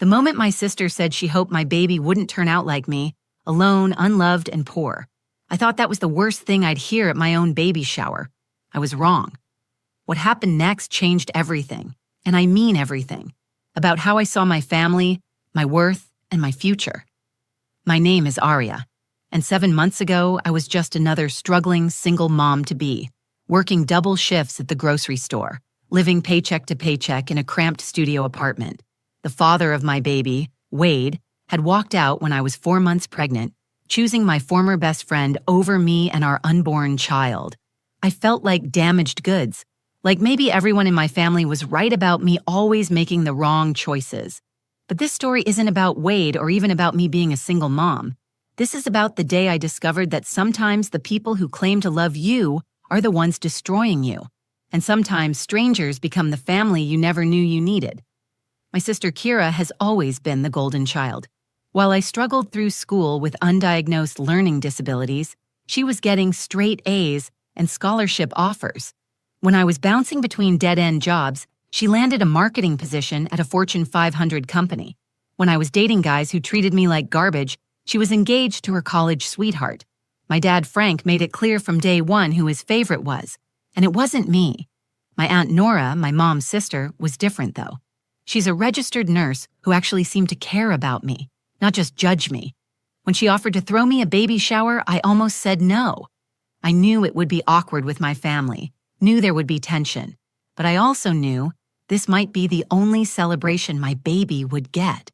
The moment my sister said she hoped my baby wouldn't turn out like me, alone, unloved, and poor, I thought that was the worst thing I'd hear at my own baby shower. I was wrong. What happened next changed everything, and I mean everything, about how I saw my family, my worth, and my future. My name is Aria, and 7 months ago, I was just another struggling single mom-to-be, working double shifts at the grocery store, living paycheck to paycheck in a cramped studio apartment. The father of my baby, Wade, had walked out when I was 4 months pregnant, choosing my former best friend over me and our unborn child. I felt like damaged goods, like maybe everyone in my family was right about me always making the wrong choices. But this story isn't about Wade or even about me being a single mom. This is about the day I discovered that sometimes the people who claim to love you are the ones destroying you. And sometimes strangers become the family you never knew you needed. My sister Kira has always been the golden child. While I struggled through school with undiagnosed learning disabilities, she was getting straight A's and scholarship offers. When I was bouncing between dead-end jobs, she landed a marketing position at a Fortune 500 company. When I was dating guys who treated me like garbage, she was engaged to her college sweetheart. My dad, Frank, made it clear from day one who his favorite was, and it wasn't me. My Aunt Nora, my mom's sister, was different though. She's a registered nurse who actually seemed to care about me, not just judge me. When she offered to throw me a baby shower, I almost said no. I knew it would be awkward with my family, knew there would be tension, but I also knew this might be the only celebration my baby would get.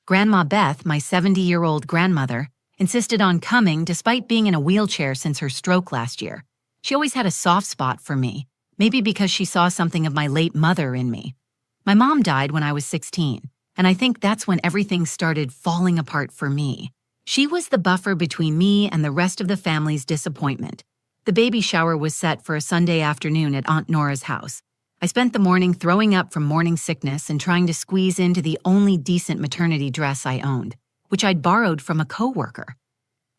Grandma Beth, my 70-year-old grandmother, insisted on coming despite being in a wheelchair since her stroke last year. She always had a soft spot for me, maybe because she saw something of my late mother in me. My mom died when I was 16, and I think that's when everything started falling apart for me. She was the buffer between me and the rest of the family's disappointment. The baby shower was set for a Sunday afternoon at Aunt Nora's house. I spent the morning throwing up from morning sickness and trying to squeeze into the only decent maternity dress I owned, which I'd borrowed from a coworker.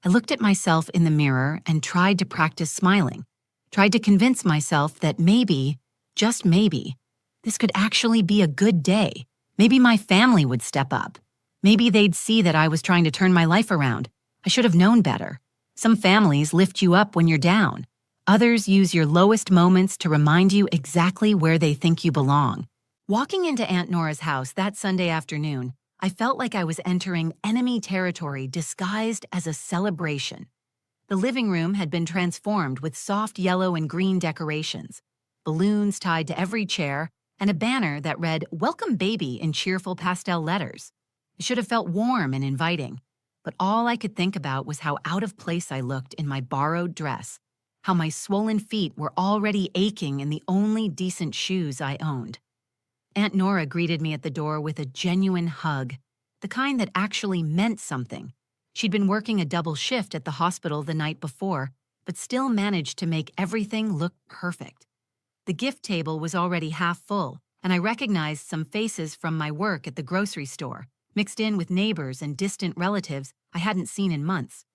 I looked at myself in the mirror and tried to practice smiling, tried to convince myself that maybe, just maybe, this could actually be a good day. Maybe my family would step up. Maybe they'd see that I was trying to turn my life around. I should have known better. Some families lift you up when you're down. Others use your lowest moments to remind you exactly where they think you belong. Walking into Aunt Nora's house that Sunday afternoon, I felt like I was entering enemy territory disguised as a celebration. The living room had been transformed with soft yellow and green decorations, balloons tied to every chair, and a banner that read, "Welcome Baby" in cheerful pastel letters. It should have felt warm and inviting, but all I could think about was how out of place I looked in my borrowed dress, how my swollen feet were already aching in the only decent shoes I owned. Aunt Nora greeted me at the door with a genuine hug, the kind that actually meant something. She'd been working a double shift at the hospital the night before, but still managed to make everything look perfect. The gift table was already half full, and I recognized some faces from my work at the grocery store, mixed in with neighbors and distant relatives I hadn't seen in months.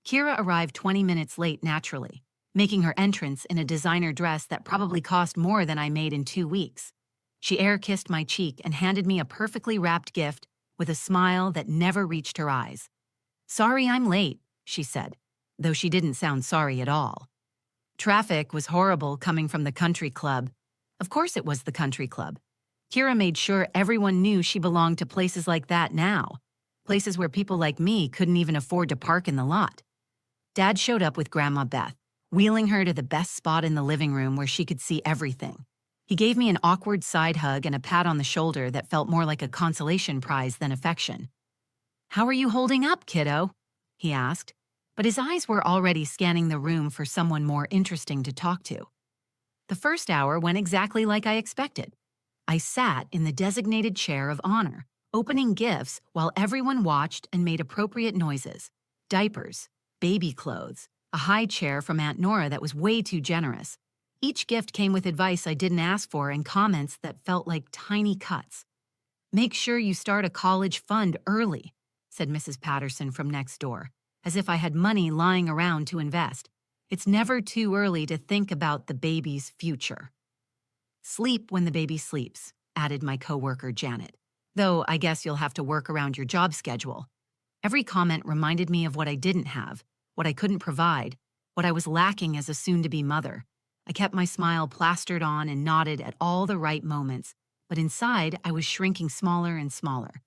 Kira arrived 20 minutes late naturally, making her entrance in a designer dress that probably cost more than I made in 2 weeks. She air-kissed my cheek and handed me a perfectly wrapped gift with a smile that never reached her eyes. "Sorry I'm late," she said, though she didn't sound sorry at all. Traffic was horrible coming from the country club. Of course it was the country club. Kira made sure everyone knew she belonged to places like that now, places where people like me couldn't even afford to park in the lot. Dad showed up with Grandma Beth, wheeling her to the best spot in the living room where she could see everything. He gave me an awkward side hug and a pat on the shoulder that felt more like a consolation prize than affection. "How are you holding up, kiddo?" he asked, but his eyes were already scanning the room for someone more interesting to talk to. The first hour went exactly like I expected. I sat in the designated chair of honor, opening gifts while everyone watched and made appropriate noises. Diapers, baby clothes, a high chair from Aunt Nora that was way too generous. Each gift came with advice I didn't ask for and comments that felt like tiny cuts. "Make sure you start a college fund early," said Mrs. Patterson from next door, as if I had money lying around to invest. "It's never too early to think about the baby's future." "Sleep when the baby sleeps," added my coworker Janet. Though I guess you'll have to work around your job schedule. Every comment reminded me of what I didn't have, what I couldn't provide, what I was lacking as a soon-to-be mother. I kept my smile plastered on and nodded at all the right moments, but inside I was shrinking smaller and smaller.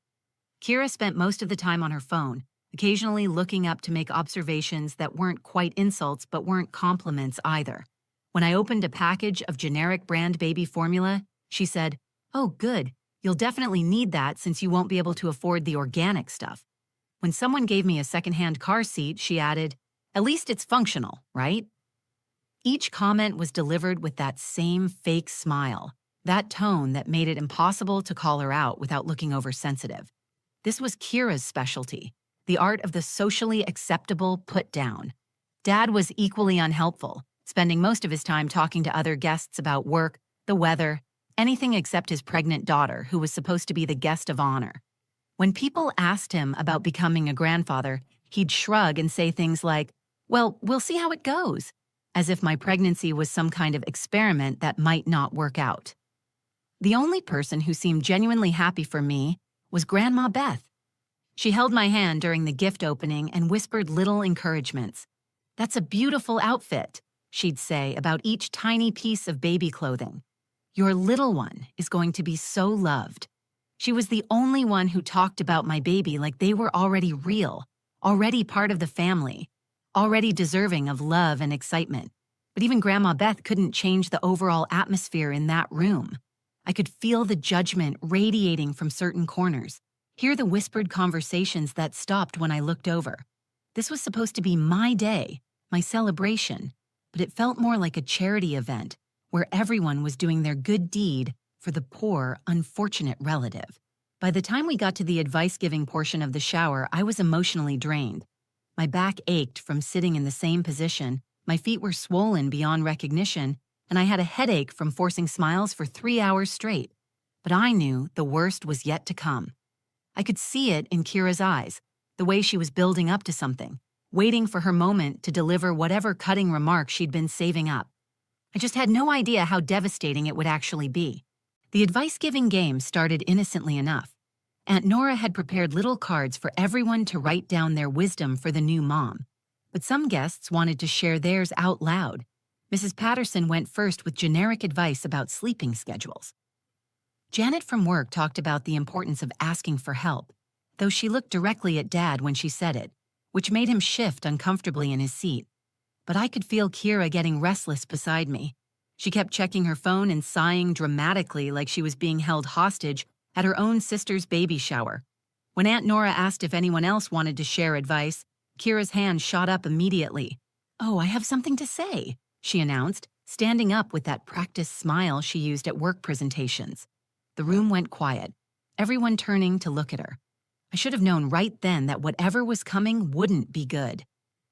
Kira spent most of the time on her phone, occasionally looking up to make observations that weren't quite insults but weren't compliments either. When I opened a package of generic brand baby formula, she said, "Oh, good. You'll definitely need that since you won't be able to afford the organic stuff." When someone gave me a secondhand car seat, she added, "At least it's functional, right?" Each comment was delivered with that same fake smile, that tone that made it impossible to call her out without looking oversensitive. This was Kira's specialty, the art of the socially acceptable put down. Dad was equally unhelpful, spending most of his time talking to other guests about work, the weather, anything except his pregnant daughter, who was supposed to be the guest of honor. When people asked him about becoming a grandfather, he'd shrug and say things like, "Well, we'll see how it goes," as if my pregnancy was some kind of experiment that might not work out. The only person who seemed genuinely happy for me was Grandma Beth. She held my hand during the gift opening and whispered little encouragements. "That's a beautiful outfit," she'd say about each tiny piece of baby clothing. "Your little one is going to be so loved." She was the only one who talked about my baby like they were already real, already part of the family, already deserving of love and excitement. But even Grandma Beth couldn't change the overall atmosphere in that room. I could feel the judgment radiating from certain corners, hear the whispered conversations that stopped when I looked over. This was supposed to be my day, my celebration, but it felt more like a charity event where everyone was doing their good deed for the poor, unfortunate relative. By the time we got to the advice-giving portion of the shower, I was emotionally drained. My back ached from sitting in the same position, my feet were swollen beyond recognition, and I had a headache from forcing smiles for 3 hours straight. But I knew the worst was yet to come. I could see it in Kira's eyes, the way she was building up to something, waiting for her moment to deliver whatever cutting remark she'd been saving up. I just had no idea how devastating it would actually be. The advice-giving game started innocently enough. Aunt Nora had prepared little cards for everyone to write down their wisdom for the new mom. But some guests wanted to share theirs out loud. Mrs. Patterson went first with generic advice about sleeping schedules. Janet from work talked about the importance of asking for help, though she looked directly at Dad when she said it, which made him shift uncomfortably in his seat. But I could feel Kira getting restless beside me. She kept checking her phone and sighing dramatically like she was being held hostage at her own sister's baby shower. When Aunt Nora asked if anyone else wanted to share advice, Kira's hand shot up immediately. "Oh, I have something to say," she announced, standing up with that practiced smile she used at work presentations. The room went quiet, everyone turning to look at her. I should have known right then that whatever was coming wouldn't be good.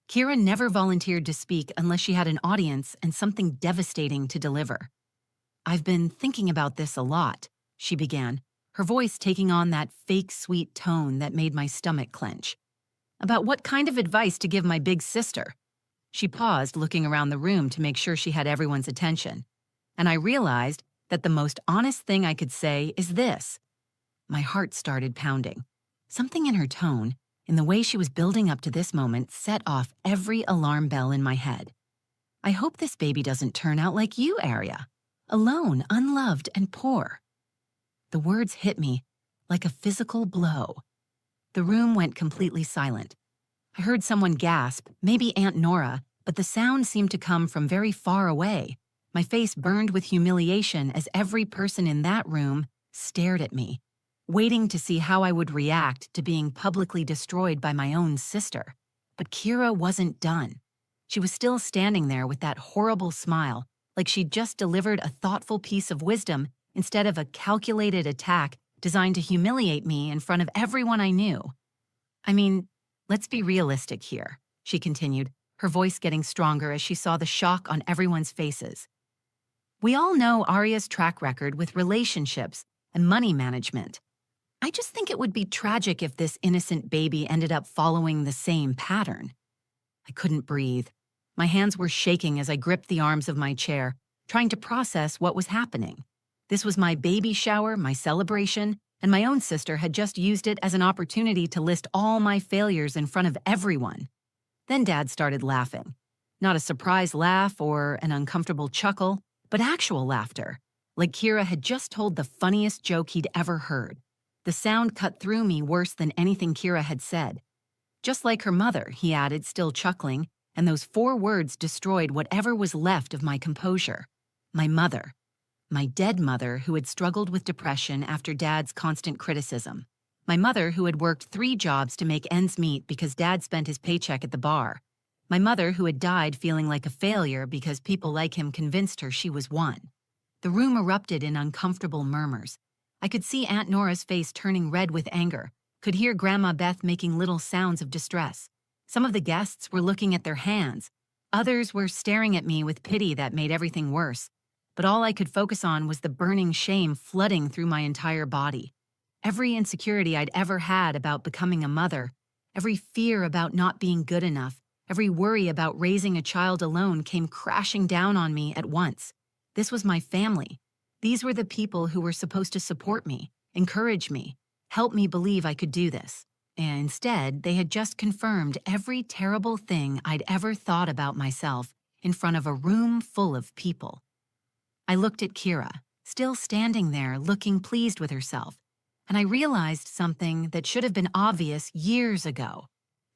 Kira never volunteered to speak unless she had an audience and something devastating to deliver. "I've been thinking about this a lot," she began, her voice taking on that fake sweet tone that made my stomach clench. "About what kind of advice to give my big sister." She paused, looking around the room to make sure she had everyone's attention. And I realized that the most honest thing I could say is this. My heart started pounding. Something in her tone, in the way she was building up to this moment, set off every alarm bell in my head. "I hope this baby doesn't turn out like you, Aria. Alone, unloved, and poor." The words hit me like a physical blow. The room went completely silent. I heard someone gasp, maybe Aunt Nora, but the sound seemed to come from very far away. My face burned with humiliation as every person in that room stared at me, waiting to see how I would react to being publicly destroyed by my own sister. But Kira wasn't done. She was still standing there with that horrible smile, like she'd just delivered a thoughtful piece of wisdom instead of a calculated attack designed to humiliate me in front of everyone I knew. "I mean, let's be realistic here," she continued, her voice getting stronger as she saw the shock on everyone's faces. "We all know Aria's track record with relationships and money management. I just think it would be tragic if this innocent baby ended up following the same pattern." I couldn't breathe. My hands were shaking as I gripped the arms of my chair, trying to process what was happening. This was my baby shower, my celebration, and my own sister had just used it as an opportunity to list all my failures in front of everyone. Then Dad started laughing. Not a surprise laugh or an uncomfortable chuckle, but actual laughter, like Kira had just told the funniest joke he'd ever heard. The sound cut through me worse than anything Kira had said. Just like her mother, he added, still chuckling, and those 4 words destroyed whatever was left of my composure. My mother. My dead mother who had struggled with depression after Dad's constant criticism. My mother who had worked 3 jobs to make ends meet because Dad spent his paycheck at the bar. My mother who had died feeling like a failure because people like him convinced her she was one. The room erupted in uncomfortable murmurs. I could see Aunt Nora's face turning red with anger, could hear Grandma Beth making little sounds of distress. Some of the guests were looking at their hands. Others were staring at me with pity that made everything worse. But all I could focus on was the burning shame flooding through my entire body. Every insecurity I'd ever had about becoming a mother, every fear about not being good enough, every worry about raising a child alone came crashing down on me at once. This was my family. These were the people who were supposed to support me, encourage me, help me believe I could do this. And instead, they had just confirmed every terrible thing I'd ever thought about myself in front of a room full of people. I looked at Kira, still standing there looking pleased with herself, and I realized something that should have been obvious years ago.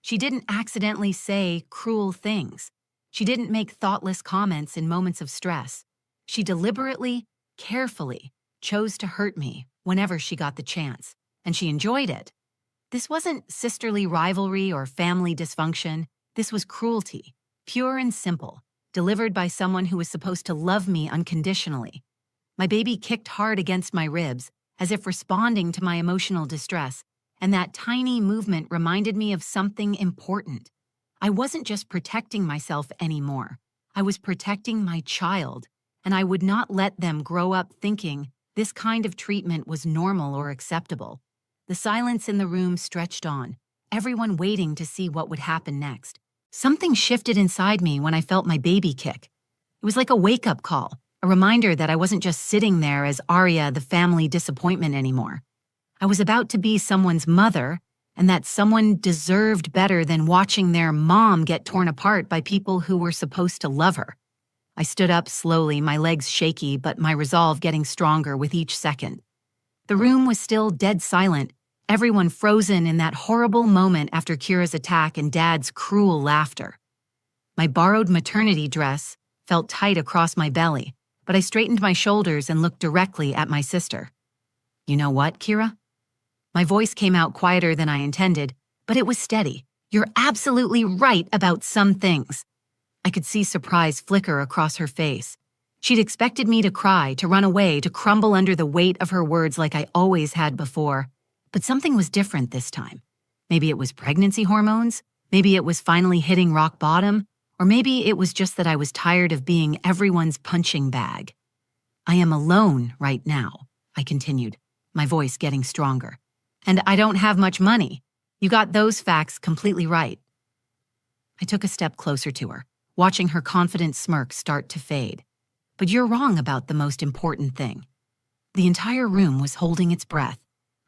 She didn't accidentally say cruel things. She didn't make thoughtless comments in moments of stress. She deliberately, carefully chose to hurt me whenever she got the chance, and she enjoyed it. This wasn't sisterly rivalry or family dysfunction. This was cruelty, pure and simple, delivered by someone who was supposed to love me unconditionally. My baby kicked hard against my ribs, as if responding to my emotional distress, and that tiny movement reminded me of something important. I wasn't just protecting myself anymore. I was protecting my child, and I would not let them grow up thinking this kind of treatment was normal or acceptable. The silence in the room stretched on, everyone waiting to see what would happen next. Something shifted inside me when I felt my baby kick. It was like a wake-up call, a reminder that I wasn't just sitting there as Arya, the family disappointment anymore. I was about to be someone's mother, and that someone deserved better than watching their mom get torn apart by people who were supposed to love her. I stood up slowly, my legs shaky, but my resolve getting stronger with each second. The room was still dead silent, everyone frozen in that horrible moment after Kira's attack and Dad's cruel laughter. My borrowed maternity dress felt tight across my belly, but I straightened my shoulders and looked directly at my sister. "You know what, Kira?" My voice came out quieter than I intended, but it was steady. "You're absolutely right about some things." I could see surprise flicker across her face. She'd expected me to cry, to run away, to crumble under the weight of her words like I always had before. But something was different this time. Maybe it was pregnancy hormones, maybe it was finally hitting rock bottom, or maybe it was just that I was tired of being everyone's punching bag. "I am alone right now," I continued, my voice getting stronger. "And I don't have much money. You got those facts completely right." I took a step closer to her, watching her confident smirk start to fade. "But you're wrong about the most important thing." The entire room was holding its breath.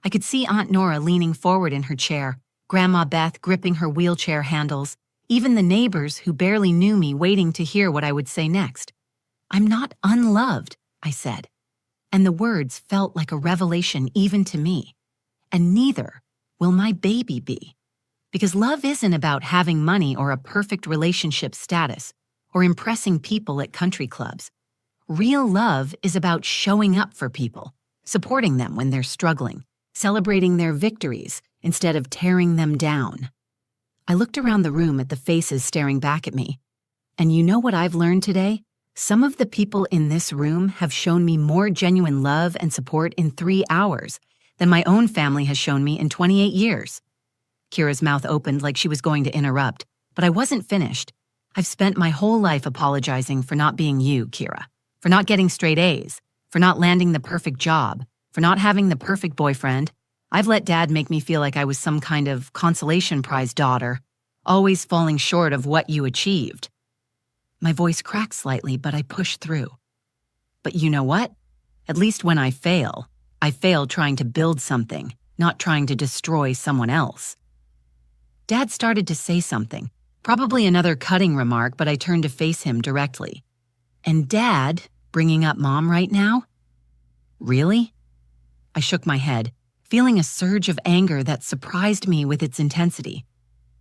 I could see Aunt Nora leaning forward in her chair, Grandma Beth gripping her wheelchair handles, even the neighbors who barely knew me waiting to hear what I would say next. "I'm not unloved," I said, and the words felt like a revelation even to me. "And neither will my baby be. Because love isn't about having money or a perfect relationship status or impressing people at country clubs. Real love is about showing up for people, supporting them when they're struggling, celebrating their victories instead of tearing them down." I looked around the room at the faces staring back at me. And you know what I've learned today? Some of the people in this room have shown me more genuine love and support in 3 hours than my own family has shown me in 28 years. Kira's mouth opened like she was going to interrupt, but I wasn't finished. "I've spent my whole life apologizing for not being you, Kira, for not getting straight A's, for not landing the perfect job, for not having the perfect boyfriend. I've let Dad make me feel like I was some kind of consolation prize daughter, always falling short of what you achieved." My voice cracked slightly, but I pushed through. "But you know what? At least when I fail, I failed trying to build something, not trying to destroy someone else. Dad started to say something, probably another cutting remark, but I turned to face him directly. And Dad, bringing up Mom right now? Really? I shook my head, feeling a surge of anger that surprised me with its intensity.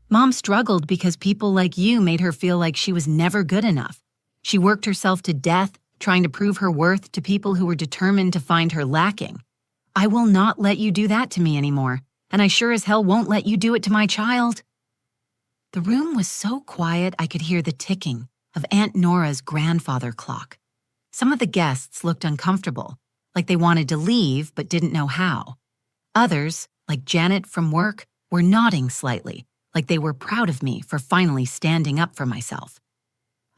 Mom struggled because people like you made her feel like she was never good enough. She worked herself to death, trying to prove her worth to people who were determined to find her lacking. I will not let you do that to me anymore, and I sure as hell won't let you do it to my child. The room was so quiet I could hear the ticking of Aunt Nora's grandfather clock. Some of the guests looked uncomfortable, like they wanted to leave but didn't know how. Others, like Janet from work, were nodding slightly, like they were proud of me for finally standing up for myself.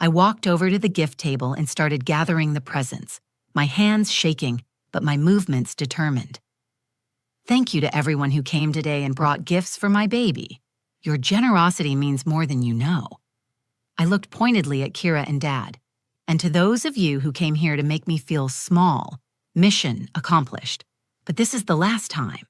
I walked over to the gift table and started gathering the presents, my hands shaking, but my movements determined. Thank you to everyone who came today and brought gifts for my baby. Your generosity means more than you know. I looked pointedly at Kira and Dad. And to those of you who came here to make me feel small, mission accomplished. But this is the last time.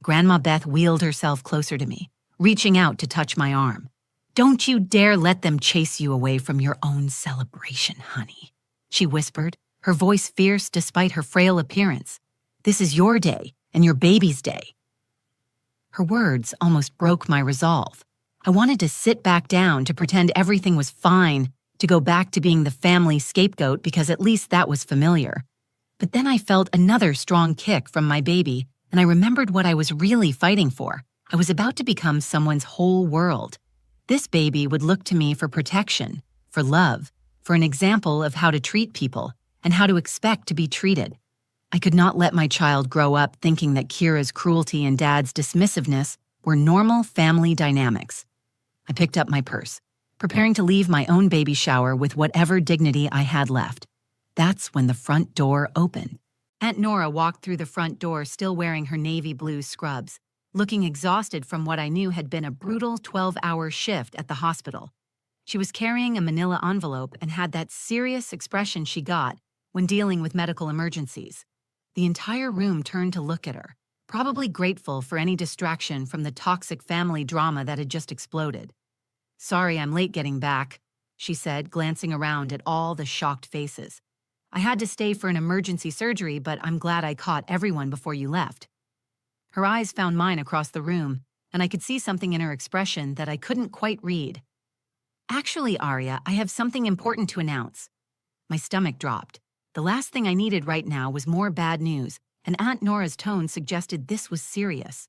Grandma Beth wheeled herself closer to me, reaching out to touch my arm. Don't you dare let them chase you away from your own celebration, honey, she whispered, her voice fierce despite her frail appearance. This is your day and your baby's day. Her words almost broke my resolve. I wanted to sit back down to pretend everything was fine, to go back to being the family scapegoat because at least that was familiar. But then I felt another strong kick from my baby, and I remembered what I was really fighting for. I was about to become someone's whole world. This baby would look to me for protection, for love, for an example of how to treat people and how to expect to be treated. I could not let my child grow up thinking that Kira's cruelty and Dad's dismissiveness were normal family dynamics. I picked up my purse, preparing to leave my own baby shower with whatever dignity I had left. That's when the front door opened. Aunt Nora walked through the front door still wearing her navy blue scrubs, looking exhausted from what I knew had been a brutal 12-hour shift at the hospital. She was carrying a manila envelope and had that serious expression she got when dealing with medical emergencies. The entire room turned to look at her, probably grateful for any distraction from the toxic family drama that had just exploded. Sorry I'm late getting back, she said, glancing around at all the shocked faces. I had to stay for an emergency surgery, but I'm glad I caught everyone before you left. Her eyes found mine across the room, and I could see something in her expression that I couldn't quite read. Actually, Arya, I have something important to announce. My stomach dropped. The last thing I needed right now was more bad news, and Aunt Nora's tone suggested this was serious.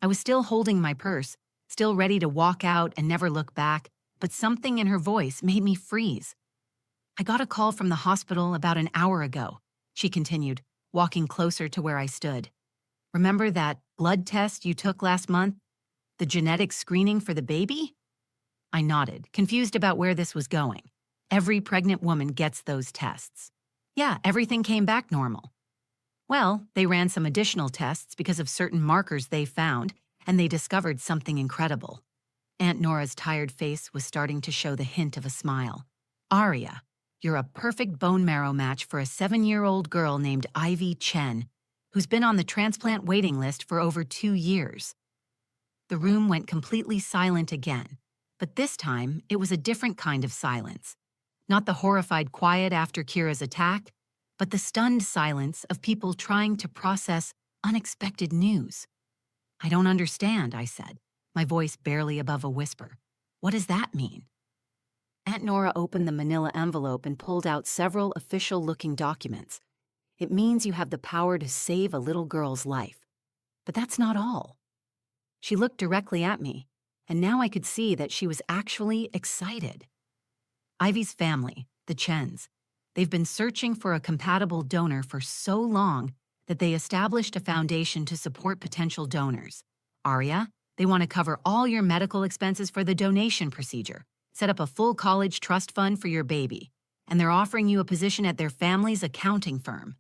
I was still holding my purse, still ready to walk out and never look back, but something in her voice made me freeze. I got a call from the hospital about an hour ago, she continued, walking closer to where I stood. Remember that blood test you took last month? The genetic screening for the baby? I nodded, confused about where this was going. Every pregnant woman gets those tests. Yeah, everything came back normal. Well, they ran some additional tests because of certain markers they found, and they discovered something incredible. Aunt Nora's tired face was starting to show the hint of a smile. Arya, you're a perfect bone marrow match for a 7-year-old girl named Ivy Chen, who's been on the transplant waiting list for over 2 years. The room went completely silent again, but this time it was a different kind of silence. Not the horrified quiet after Kira's attack, but the stunned silence of people trying to process unexpected news. I don't understand, I said, my voice barely above a whisper. What does that mean? Aunt Nora opened the manila envelope and pulled out several official-looking documents. It means you have the power to save a little girl's life. But that's not all. She looked directly at me, and now I could see that she was actually excited. Ivy's family, the Chens, they've been searching for a compatible donor for so long that they established a foundation to support potential donors. Arya, they want to cover all your medical expenses for the donation procedure, set up a full college trust fund for your baby, and they're offering you a position at their family's accounting firm.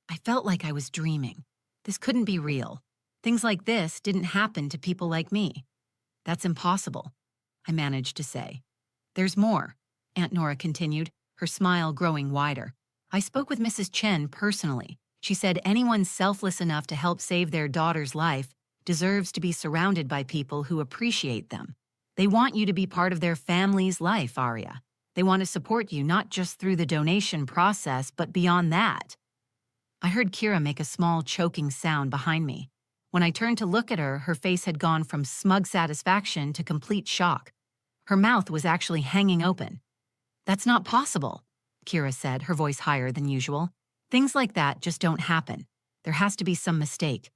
I felt like I was dreaming. This couldn't be real. Things like this didn't happen to people like me. That's impossible, I managed to say. There's more, Aunt Nora continued, her smile growing wider. I spoke with Mrs. Chen personally. She said anyone selfless enough to help save their daughter's life deserves to be surrounded by people who appreciate them. They want you to be part of their family's life, Arya. They want to support you not just through the donation process, but beyond that. I heard Kira make a small choking sound behind me. When I turned to look at her, her face had gone from smug satisfaction to complete shock. Her mouth was actually hanging open. "That's not possible," Kira said, her voice higher than usual. "Things like that just don't happen. There has to be some mistake."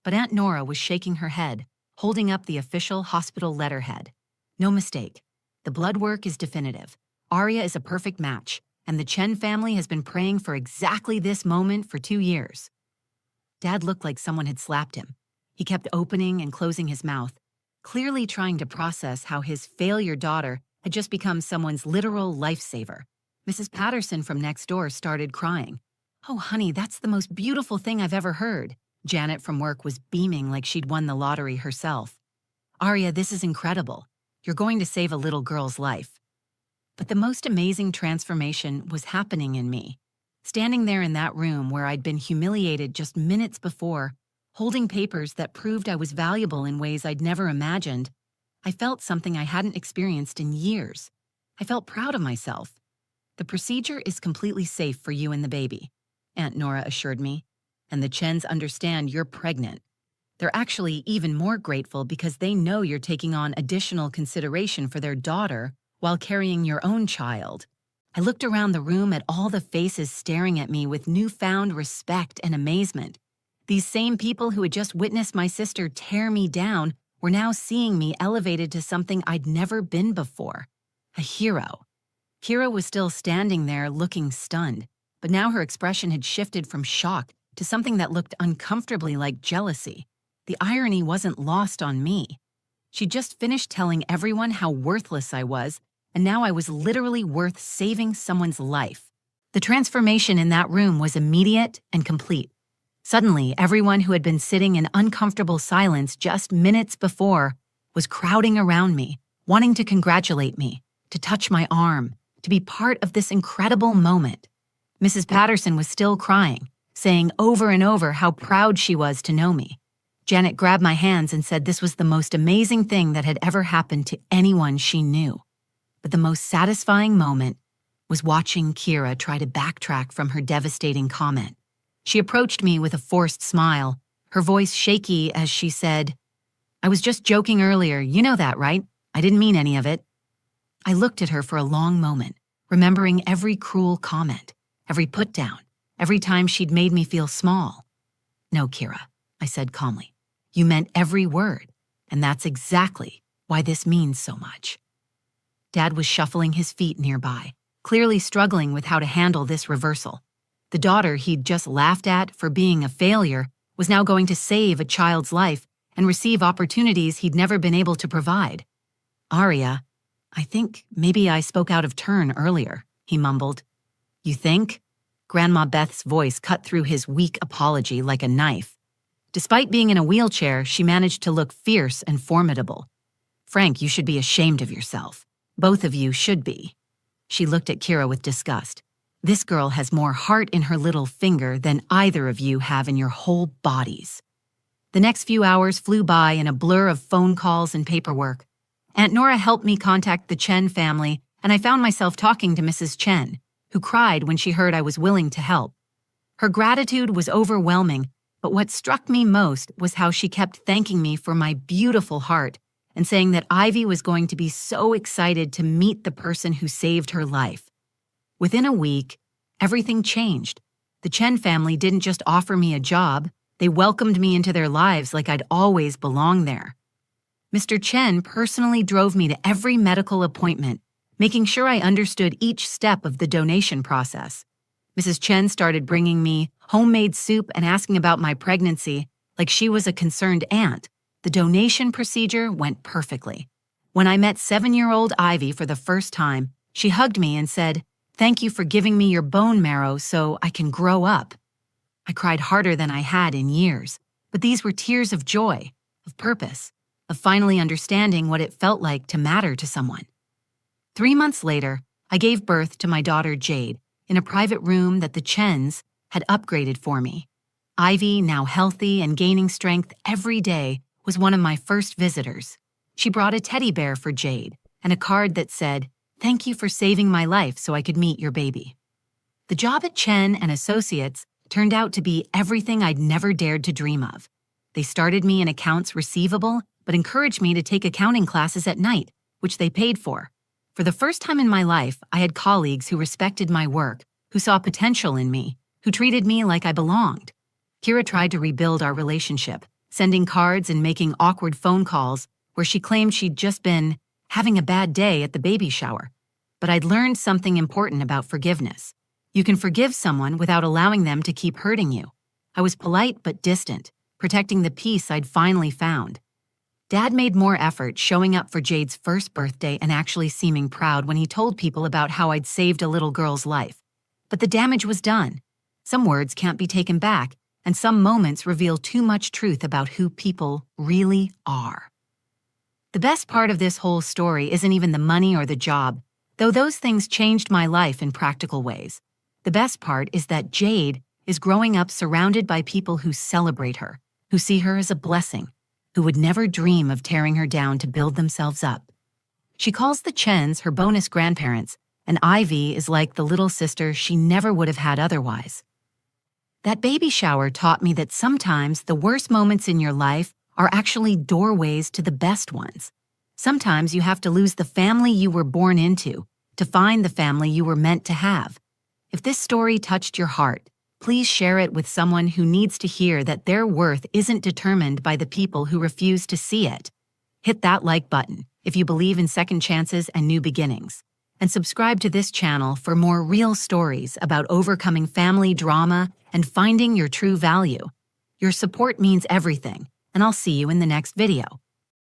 But Aunt Nora was shaking her head, holding up the official hospital letterhead. "No mistake. The blood work is definitive. Arya is a perfect match, and the Chen family has been praying for exactly this moment for 2 years." Dad looked like someone had slapped him. He kept opening and closing his mouth, clearly trying to process how his failure daughter had just become someone's literal lifesaver. Mrs. Patterson from next door started crying. "Oh, honey, that's the most beautiful thing I've ever heard." Janet from work was beaming like she'd won the lottery herself. "Arya, this is incredible. You're going to save a little girl's life." But the most amazing transformation was happening in me. Standing there in that room where I'd been humiliated just minutes before, holding papers that proved I was valuable in ways I'd never imagined, I felt something I hadn't experienced in years. I felt proud of myself. "The procedure is completely safe for you and the baby," Aunt Nora assured me, "and the Chens understand you're pregnant. They're actually even more grateful because they know you're taking on additional consideration for their daughter while carrying your own child." I looked around the room at all the faces staring at me with newfound respect and amazement. These same people who had just witnessed my sister tear me down were now seeing me elevated to something I'd never been before. A hero. Kira was still standing there looking stunned, but now her expression had shifted from shock to something that looked uncomfortably like jealousy. The irony wasn't lost on me. She'd just finished telling everyone how worthless I was, and now I was literally worth saving someone's life. The transformation in that room was immediate and complete. Suddenly, everyone who had been sitting in uncomfortable silence just minutes before was crowding around me, wanting to congratulate me, to touch my arm, to be part of this incredible moment. Mrs. Patterson was still crying, saying over and over how proud she was to know me. Janet grabbed my hands and said this was the most amazing thing that had ever happened to anyone she knew. But the most satisfying moment was watching Kira try to backtrack from her devastating comment. She approached me with a forced smile, her voice shaky as she said, "I was just joking earlier, you know that, right? I didn't mean any of it." I looked at her for a long moment, remembering every cruel comment, every put-down, every time she'd made me feel small. "No, Kira," I said calmly. "You meant every word, and that's exactly why this means so much." Dad was shuffling his feet nearby, clearly struggling with how to handle this reversal. The daughter he'd just laughed at for being a failure was now going to save a child's life and receive opportunities he'd never been able to provide. "Arya, I think maybe I spoke out of turn earlier," he mumbled. "You think?" Grandma Beth's voice cut through his weak apology like a knife. Despite being in a wheelchair, she managed to look fierce and formidable. "Frank, you should be ashamed of yourself. Both of you should be." She looked at Kira with disgust. "This girl has more heart in her little finger than either of you have in your whole bodies." The next few hours flew by in a blur of phone calls and paperwork. Aunt Nora helped me contact the Chen family, and I found myself talking to Mrs. Chen, who cried when she heard I was willing to help. Her gratitude was overwhelming, but what struck me most was how she kept thanking me for my beautiful heart and saying that Ivy was going to be so excited to meet the person who saved her life. Within a week, everything changed. The Chen family didn't just offer me a job, they welcomed me into their lives like I'd always belonged there. Mr. Chen personally drove me to every medical appointment, making sure I understood each step of the donation process. Mrs. Chen started bringing me homemade soup and asking about my pregnancy like she was a concerned aunt. The donation procedure went perfectly. When I met 7-year-old Ivy for the first time, she hugged me and said, "Thank you for giving me your bone marrow so I can grow up." I cried harder than I had in years, but these were tears of joy, of purpose, of finally understanding what it felt like to matter to someone. 3 months later, I gave birth to my daughter Jade in a private room that the Chens had upgraded for me. Ivy, now healthy and gaining strength every day, was one of my first visitors. She brought a teddy bear for Jade and a card that said, "Thank you for saving my life so I could meet your baby." The job at Chen and Associates turned out to be everything I'd never dared to dream of. They started me in accounts receivable, but encouraged me to take accounting classes at night, which they paid for. For the first time in my life, I had colleagues who respected my work, who saw potential in me, who treated me like I belonged. Kira tried to rebuild our relationship, sending cards and making awkward phone calls where she claimed she'd just been having a bad day at the baby shower. But I'd learned something important about forgiveness. You can forgive someone without allowing them to keep hurting you. I was polite but distant, protecting the peace I'd finally found. Dad made more effort showing up for Jade's first birthday and actually seeming proud when he told people about how I'd saved a little girl's life. But the damage was done. Some words can't be taken back, and some moments reveal too much truth about who people really are. The best part of this whole story isn't even the money or the job, though those things changed my life in practical ways. The best part is that Jade is growing up surrounded by people who celebrate her, who see her as a blessing, who would never dream of tearing her down to build themselves up. She calls the Chens her bonus grandparents, and Ivy is like the little sister she never would have had otherwise. That baby shower taught me that sometimes the worst moments in your life are actually doorways to the best ones. Sometimes you have to lose the family you were born into to find the family you were meant to have. If this story touched your heart, please share it with someone who needs to hear that their worth isn't determined by the people who refuse to see it. Hit that like button if you believe in second chances and new beginnings. And subscribe to this channel for more real stories about overcoming family drama and finding your true value. Your support means everything, and I'll see you in the next video.